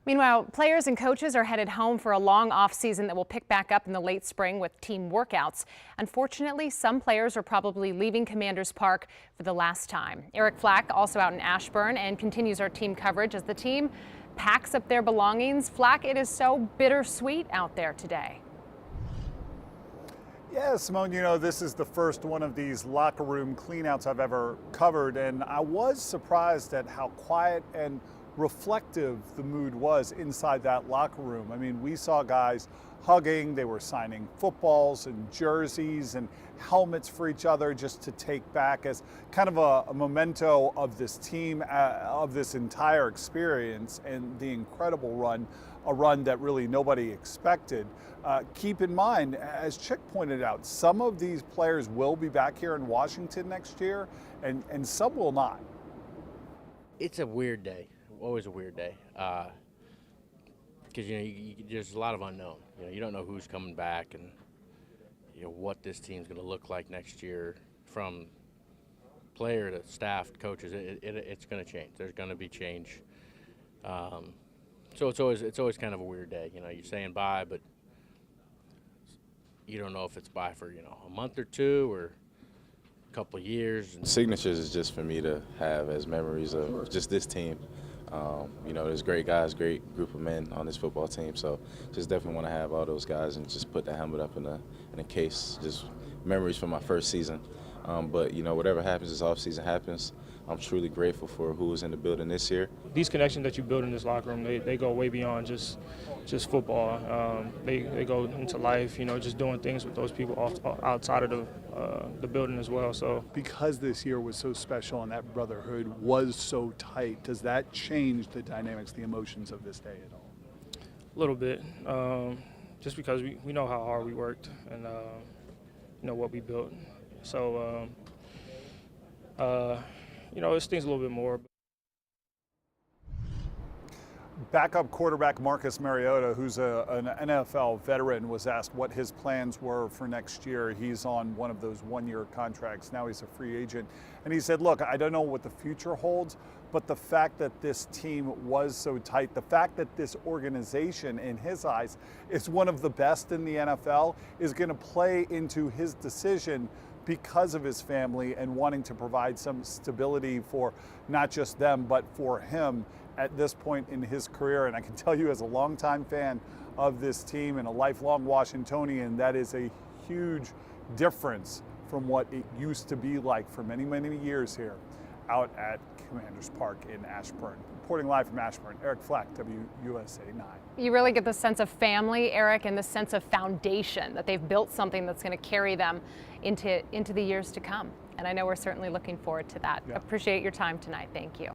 Meanwhile, players and coaches are headed home for a long off-season that will pick back up in the late spring with team workouts. Unfortunately, some players are probably leaving Commanders Park for the last time. Eric Flack also out in Ashburn and continues our team coverage as the team packs up their belongings. Flack, it is so bittersweet out there today. Yeah, Simone, this is the first one of these locker room cleanouts I've ever covered, and I was surprised at how quiet and reflective the mood was inside that locker room. I mean, we saw guys hugging, they were signing footballs and jerseys and helmets for each other just to take back as kind of a memento of this team, of this entire experience and the incredible run, a run that really nobody expected. Keep in mind, as Chick pointed out, some of these players will be back here in Washington next year and some will not. It's a weird day. Always a weird day, because there's a lot of unknown. You don't know who's coming back and what this team's going to look like next year, from player to staff, coaches. It's going to change. There's going to be change. So it's always kind of a weird day. You're saying bye, but you don't know if it's bye for a month or two or a couple of years. Signatures is just for me to have as memories of just this team. There's great guys, great group of men on this football team, so just definitely want to have all those guys and just put the helmet up in a case, just memories from my first season. But whatever happens this offseason happens. I'm truly grateful for who was in the building this year. These connections that you build in this locker room, they go way beyond just football. They go into life, just doing things with those people outside of the building as well. So Because this year was so special and that brotherhood was so tight, does that change the dynamics, the emotions of this day at all? a little bit, just because we know how hard we worked and what we built. So it stings a little bit more. Backup quarterback Marcus Mariota, who's an NFL veteran, was asked what his plans were for next year. He's on one of those one-year contracts. Now he's a free agent. And he said, look, I don't know what the future holds, but the fact that this team was so tight, the fact that this organization, in his eyes, is one of the best in the NFL, is going to play into his decision because of his family and wanting to provide some stability for not just them, but for him at this point in his career. And I can tell you, as a longtime fan of this team and a lifelong Washingtonian, that is a huge difference from what it used to be like for many, many years here out at Commanders Park in Ashburn. Reporting live from Ashburn, Eric Flack, WUSA 9. You really get the sense of family, Eric, and the sense of foundation that they've built something that's going to carry them into the years to come. And I know we're certainly looking forward to that. Yeah. Appreciate your time tonight. Thank you.